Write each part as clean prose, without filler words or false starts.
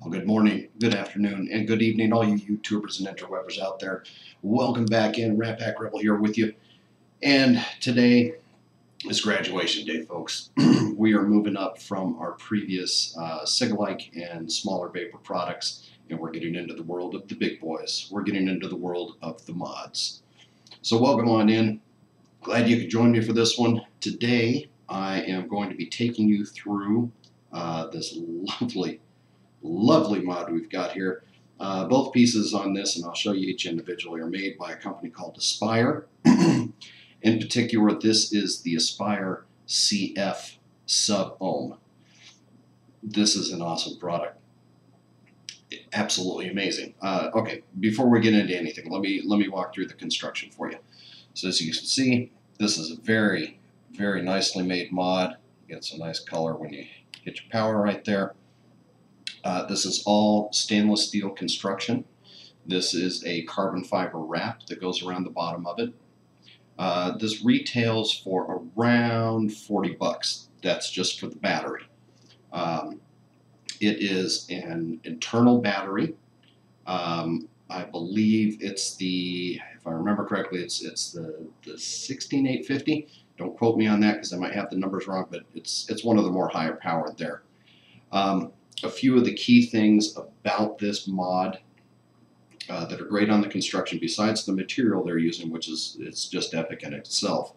Well, good morning, good afternoon, and good evening, all you YouTubers and interwebers out there. Welcome back in. Ratpack Rebel here with you. And today is graduation day, folks. We are moving up from our previous cig-alike and smaller vapor products, and we're getting into the world of the big boys. We're getting into the world of the mods. So welcome on in. Glad you could join me for this one. Today, I am going to be taking you through this lovely mod we've got here. Both pieces on this, and I'll show you each individually, are made by a company called Aspire. In particular, this is the Aspire CF Sub-ohm. This is an awesome product. Absolutely amazing. Okay, before we get into anything, let me walk through the construction for you. So as you can see, this is a very nicely made mod. You get some nice color when you hit your power right there. This is all stainless steel construction. This is a carbon fiber wrap that goes around the bottom of it. This retails for around 40 bucks. That's just for the battery. It is an internal battery. I believe it's the, if I remember correctly, it's the 16850. Don't quote me on that because I might have the numbers wrong, but it's one of the more higher powered there. A few of the key things about this mod that are great on the construction, besides the material they're using, which is it's just epic in itself.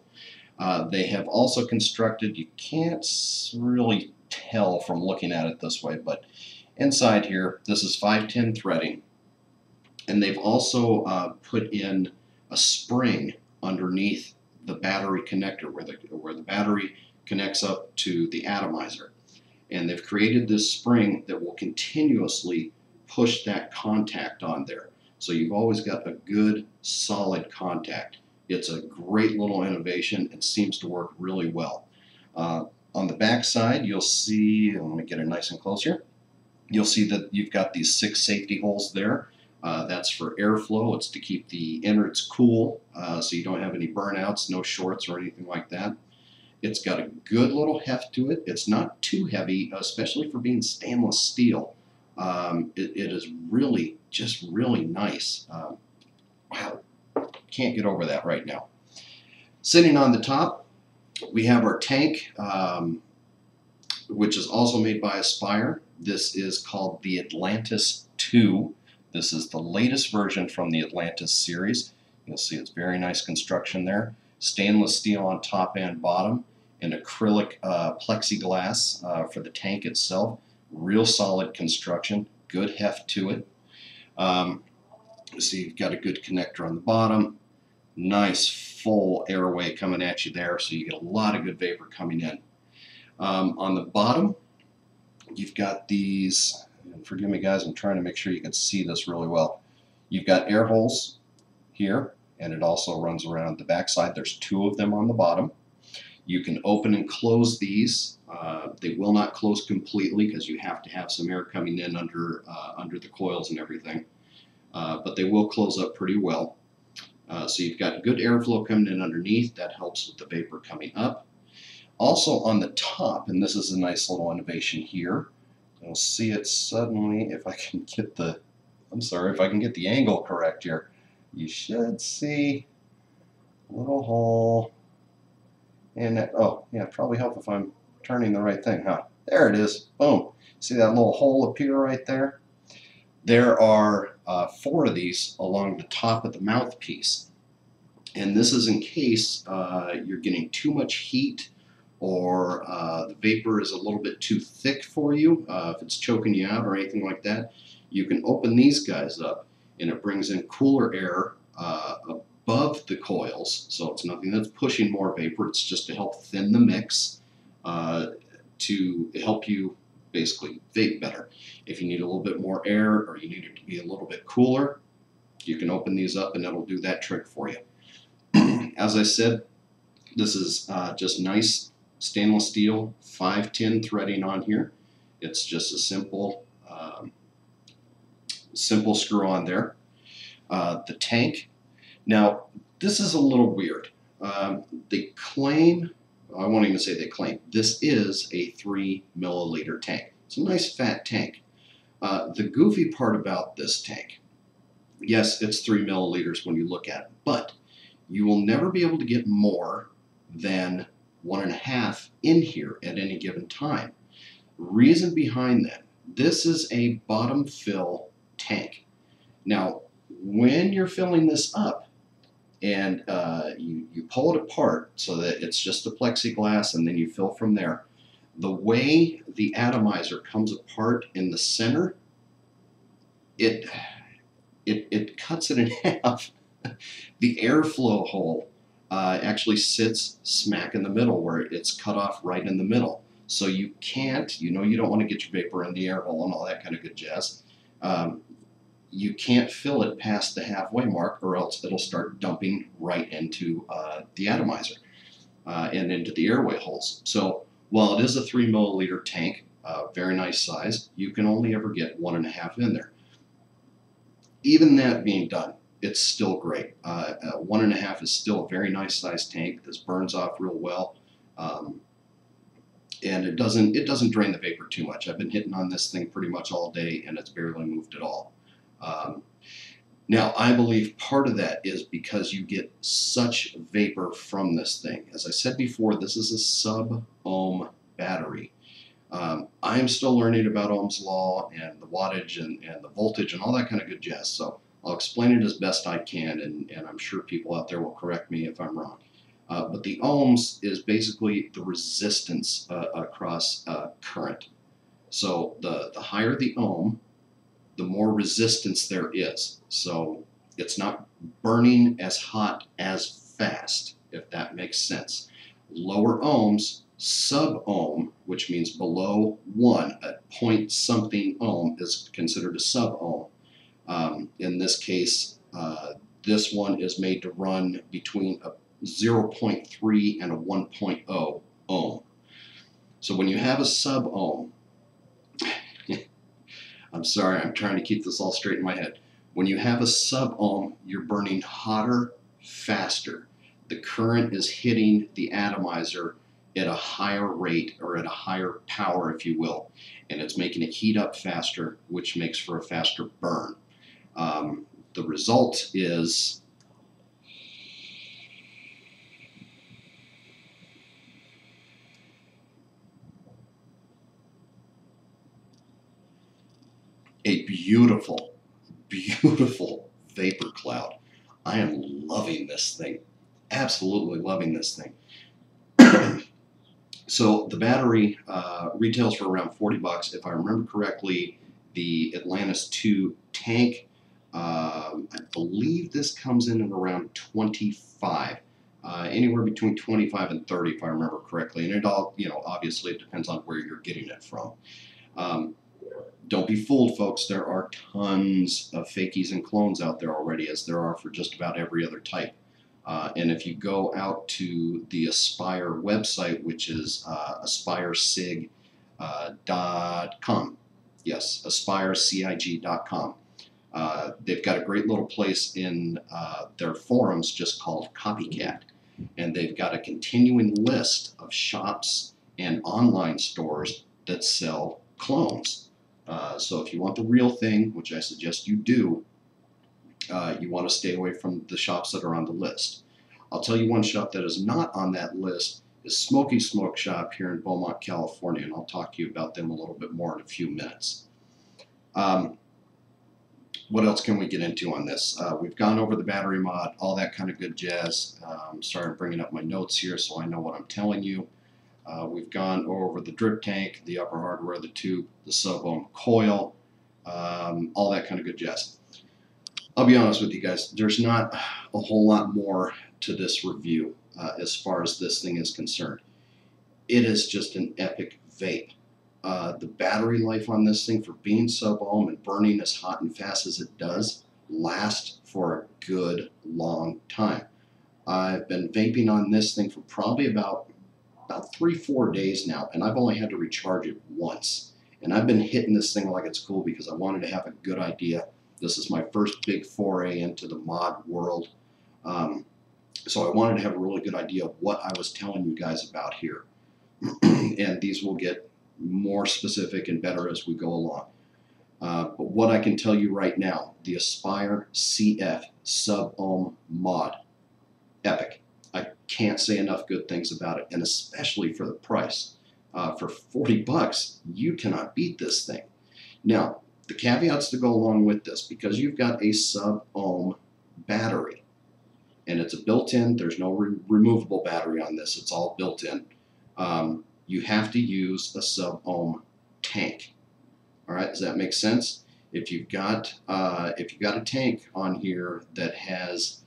They have also constructed, you can't really tell from looking at it this way, but inside here, this is 510 threading, and they've also put in a spring underneath the battery connector where the battery connects up to the atomizer. And they've created this spring that will continuously push that contact on there. So you've always got a good, solid contact. It's a great little innovation and seems to work really well. On the back side, you'll see, let me get it nice and close here, you'll see that you've got these 6 safety holes there. That's for airflow. It's to keep the innards cool so you don't have any burnouts, no shorts or anything like that. It's got a good little heft to it. It's not too heavy, especially for being stainless steel. It is really, just really nice. Wow, can't get over that right now. Sitting on the top, we have our tank, which is also made by Aspire. This is called the Atlantis 2. This is the latest version from the Atlantis series. You'll see it's very nice construction there. Stainless steel on top and bottom, and acrylic plexiglass for the tank itself. Real solid construction, good heft to it. So you've got a good connector on the bottom, nice full airway coming at you there, so you get a lot of good vapor coming in. On the bottom, you've got these, and forgive me guys, I'm trying to make sure you can see this really well. You've got air holes here, and it also runs around the back side. There's 2 of them on the bottom. You can open and close these. They will not close completely because you have to have some air coming in under the coils and everything. But they will close up pretty well. So you've got good airflow coming in underneath. That helps with the vapor coming up. Also on the top, and this is a nice little innovation here. You'll see it suddenly, if I can get the, if I can get the angle correct here. You should see a little hole. And that, oh yeah, probably help if I'm turning the right thing, huh? There it is. Boom. See that little hole appear right there? There are 4 of these along the top of the mouthpiece. And this is in case you're getting too much heat or the vapor is a little bit too thick for you, if it's choking you out or anything like that. You can open these guys up and it brings in cooler air above the coils, so it's nothing that's pushing more vapor. It's just to help thin the mix, to help you basically vape better. If you need a little bit more air or you need it to be a little bit cooler, you can open these up and it'll do that trick for you. As I said, this is just nice stainless steel 510 threading on here. It's just a simple screw on there. The tank. Now, this is a little weird. They claim, I won't even say they claim, this is a 3 milliliter tank. It's a nice fat tank. The goofy part about this tank, yes, it's 3 milliliters when you look at it, but you will never be able to get more than 1.5 in here at any given time. Reason behind that, this is a bottom fill tank. Now, when you're filling this up and you pull it apart so that it's just the plexiglass and then you fill from there, the way the atomizer comes apart in the center, it cuts it in half. The airflow hole actually sits smack in the middle where it's cut off right in the middle. So you can't, you don't want to get your vapor in the air hole and all that kind of good jazz. You can't fill it past the halfway mark or else it'll start dumping right into the atomizer and into the airway holes. So while it is a 3 milliliter tank, very nice size, you can only ever get 1.5 in there. Even that being done, it's still great. 1.5 is still a very nice size tank. This burns off real well. And it doesn't drain the vapor too much. I've been hitting on this thing pretty much all day and it's barely moved at all. Now, I believe part of that is because you get such vapor from this thing. As I said before, this is a sub-ohm battery. I'm still learning about Ohm's law and the wattage and the voltage and all that kind of good jazz. So I'll explain it as best I can, and I'm sure people out there will correct me if I'm wrong. But the ohms is basically the resistance across current. So the higher the ohm, the more resistance there is. So it's not burning as hot as fast, if that makes sense. Lower ohms, sub-ohm, which means below 1, a point something ohm is considered a sub-ohm. In this case, this one is made to run between a 0.3 and a 1.0 ohm. So when you have a sub-ohm, I'm sorry, I'm trying to keep this all straight in my head. When you have a sub-ohm, you're burning hotter, faster. The current is hitting the atomizer at a higher rate or at a higher power, if you will, and it's making it heat up faster, which makes for a faster burn. The result is a beautiful, beautiful vapor cloud. I am loving this thing, absolutely loving this thing. So the battery retails for around 40 bucks. If I remember correctly, the Atlantis 2 tank, I believe this comes in at around 25. Anywhere between 25 and 30 if I remember correctly. And it all, obviously it depends on where you're getting it from. Don't be fooled, folks. There are tons of fakies and clones out there already, as there are for just about every other type. And if you go out to the Aspire website, which is aspiresig.com, yes, aspirecig.com, they've got a great little place in their forums just called Copycat. And they've got a continuing list of shops and online stores that sell clones. So if you want the real thing, which I suggest you do, you want to stay away from the shops that are on the list. I'll tell you one shop that is not on that list is Smokey Smoke Shop here in Beaumont, California, and I'll talk to you about them a little bit more in a few minutes. What else can we get into on this? We've gone over the battery mod, all that kind of good jazz. Started bringing up my notes here so I know what I'm telling you. We've gone over the drip tank, the upper hardware, the tube, the sub-ohm coil, all that kind of good jazz. I'll be honest with you guys, there's not a whole lot more to this review as far as this thing is concerned. It is just an epic vape. The battery life on this thing, for being sub-ohm and burning as hot and fast as it does, lasts for a good long time. I've been vaping on this thing for probably about 3-4 days now, and I've only had to recharge it once. And I've been hitting this thing like it's cool because I wanted to have a good idea. This is my first big foray into the mod world. So I wanted to have a really good idea of what I was telling you guys about here. And these will get more specific and better as we go along. But what I can tell you right now, the Aspire CF Sub-ohm mod, epic. I can't say enough good things about it, and especially for the price. For 40 bucks, you cannot beat this thing. Now, the caveats to go along with this, because you've got a sub-ohm battery, and it's a built-in, there's no removable battery on this, it's all built in. You have to use a sub-ohm tank. All right, does that make sense? If you've got a tank on here that has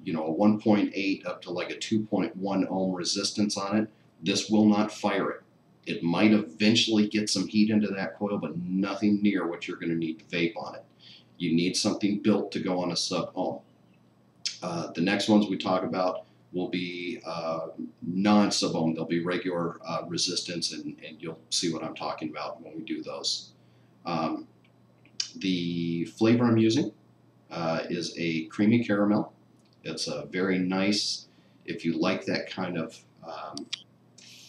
you know, a 1.8 up to like a 2.1 ohm resistance on it, this will not fire it. It might eventually get some heat into that coil, but nothing near what you're going to need to vape on it. You need something built to go on a sub-ohm. The next ones we talk about will be non-sub-ohm. They'll be regular resistance, and you'll see what I'm talking about when we do those. The flavor I'm using is a creamy caramel. It's a very nice, if you like that kind of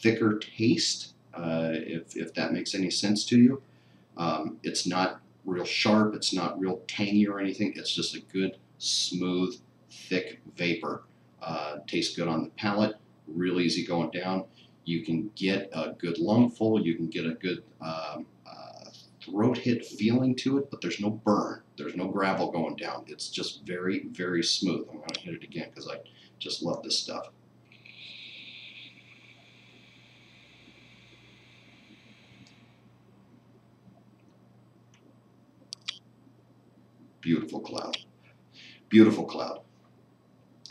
thicker taste, if that makes any sense to you. It's not real sharp, it's not real tangy or anything, it's just a good, smooth, thick vapor. Tastes good on the palate, real easy going down. You can get a good lungful, you can get a good throat hit feeling to it, but there's no burn, there's no gravel going down. It's just very, very smooth. I'm going to hit it again because I just love this stuff. Beautiful cloud. Beautiful cloud.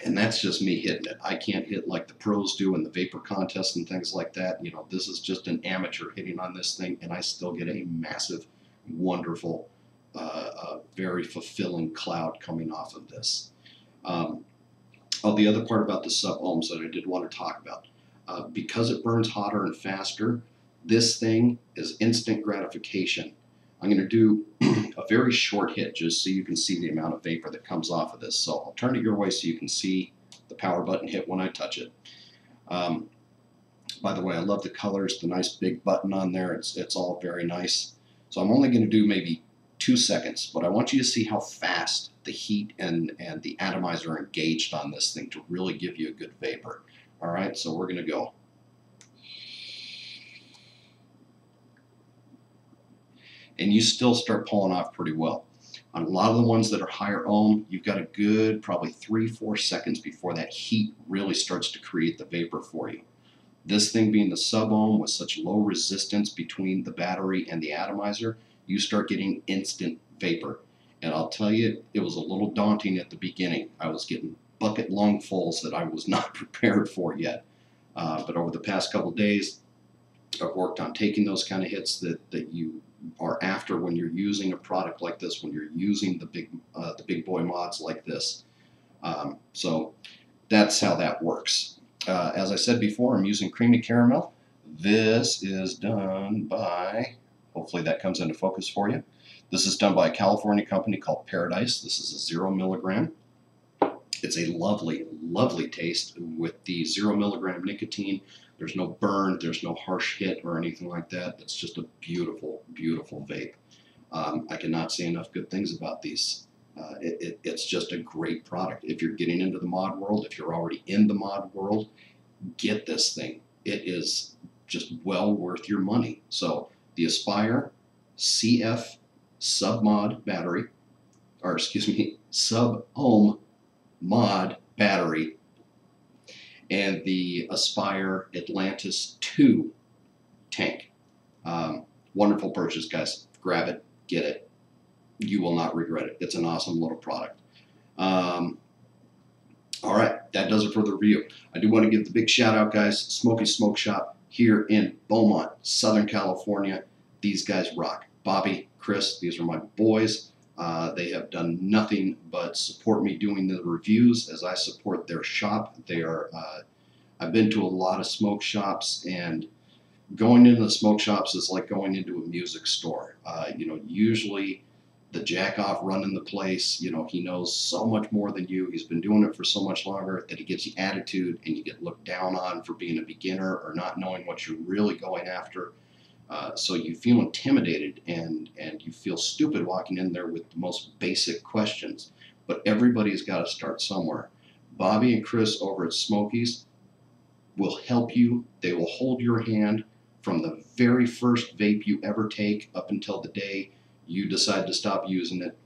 And that's just me hitting it. I can't hit like the pros do in the vapor contest and things like that. You know, this is just an amateur hitting on this thing, and I still get a massive, wonderful, very fulfilling cloud coming off of this. The other part about the sub-ohms that I did want to talk about, because it burns hotter and faster, this thing is instant gratification. I'm going to do a very short hit just so you can see the amount of vapor that comes off of this. So I'll turn it your way so you can see the power button hit when I touch it. By the way, I love the colors, the nice big button on there. It's all very nice. So I'm only going to do maybe 2 seconds, but I want you to see how fast the heat and the atomizer are engaged on this thing to really give you a good vapor. All right, so we're going to go. And you still start pulling off pretty well. On a lot of the ones that are higher ohm, you've got a good probably 3-4 seconds before that heat really starts to create the vapor for you. This thing being the sub-ohm with such low resistance between the battery and the atomizer, you start getting instant vapor. And I'll tell you, it was a little daunting at the beginning. I was getting bucket lungfuls that I was not prepared for yet. But over the past couple of days, I've worked on taking those kind of hits that you are after when you're using a product like this, when you're using the big boy mods like this. So that's how that works. As I said before, I'm using creamy caramel. This is done by, hopefully that comes into focus for you. This is done by a California company called Paradise. This is a 0 milligram. It's a lovely, lovely taste with the 0 milligram nicotine. There's no burn, there's no harsh hit or anything like that. It's just a beautiful, beautiful vape. I cannot say enough good things about these. It's just a great product. If you're getting into the mod world, if you're already in the mod world, get this thing. It is just well worth your money. So the Aspire CF sub-mod battery, or excuse me, sub-ohm mod battery, and the Aspire Atlantis 2 tank. Wonderful purchase, guys. Grab it, get it. You will not regret it. It's an awesome little product. All right, that does it for the review. I do want to give the big shout out, guys. Smokey Smoke Shop here in Beaumont, Southern California. These guys rock. Bobby, Chris, these are my boys. They have done nothing but support me doing the reviews as I support their shop. They are, I've been to a lot of smoke shops, and going into the smoke shops is like going into a music store. You know, usually the jack-off running the place, you know, he knows so much more than you. He's been doing it for so much longer that he gives you attitude, and you get looked down on for being a beginner or not knowing what you're really going after. So you feel intimidated and you feel stupid walking in there with the most basic questions. But everybody's got to start somewhere. Bobby and Chris over at Smokey's will help you. They will hold your hand from the very first vape you ever take up until the day you decide to stop using it,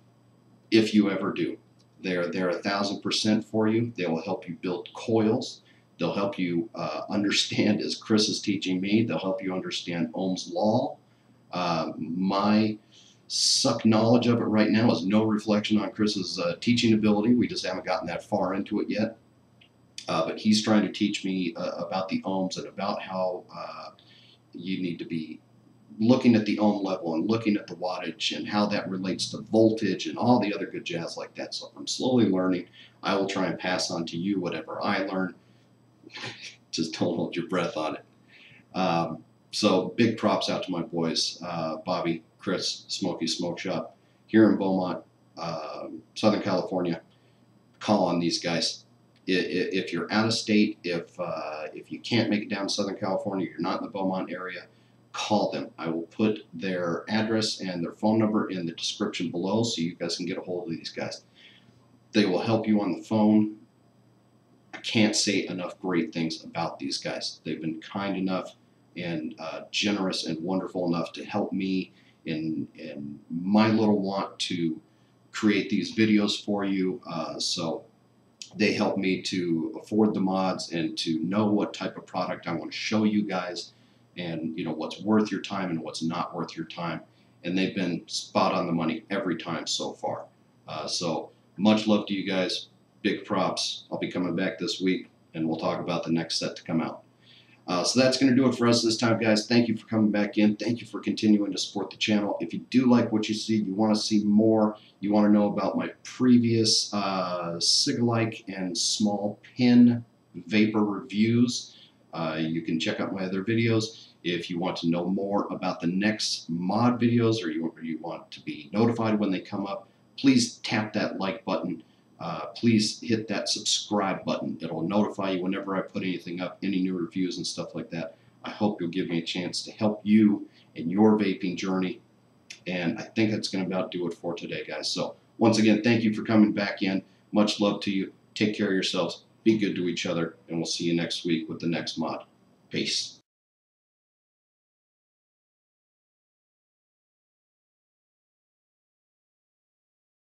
if you ever do. They're 1,000% for you. They will help you build coils. They'll help you understand, as Chris is teaching me, they'll help you understand Ohm's law. My suck knowledge of it right now is no reflection on Chris's teaching ability. We just haven't gotten that far into it yet. But he's trying to teach me about the ohms and about how you need to be looking at the ohm level and looking at the wattage and how that relates to voltage and all the other good jazz like that. So I'm slowly learning. I will try and pass on to you whatever I learn. Just don't hold your breath on it. So big props out to my boys, Bobby, Chris, Smokey Smoke Shop here in Beaumont, Southern California. Call on these guys. If you're out of state, if you can't make it down to Southern California, you're not in the Beaumont area, call them. I will put their address and their phone number in the description below so you guys can get a hold of these guys. They will help you on the phone. I can't say enough great things about these guys. They've been kind enough and generous and wonderful enough to help me in my little want to create these videos for you. So they help me to afford the mods and to know what type of product I want to show you guys, and what's worth your time and what's not worth your time. And they've been spot on the money every time so far. So much love to you guys. Big props. I'll be coming back this week and we'll talk about the next set to come out. So that's going to do it for us this time, guys. Thank you for coming back in. Thank you for continuing to support the channel. If you do like what you see, you want to see more, you want to know about my previous Sig-alike and small pin vapor reviews, you can check out my other videos. If you want to know more about the next mod videos, or you want to be notified when they come up, please tap that like button. Please hit that subscribe button. It'll notify you whenever I put anything up, any new reviews and stuff like that. I hope you'll give me a chance to help you in your vaping journey. And I think that's going to about do it for today, guys. So once again, thank you for coming back in. Much love to you. Take care of yourselves. Be good to each other. And we'll see you next week with the next mod. Peace.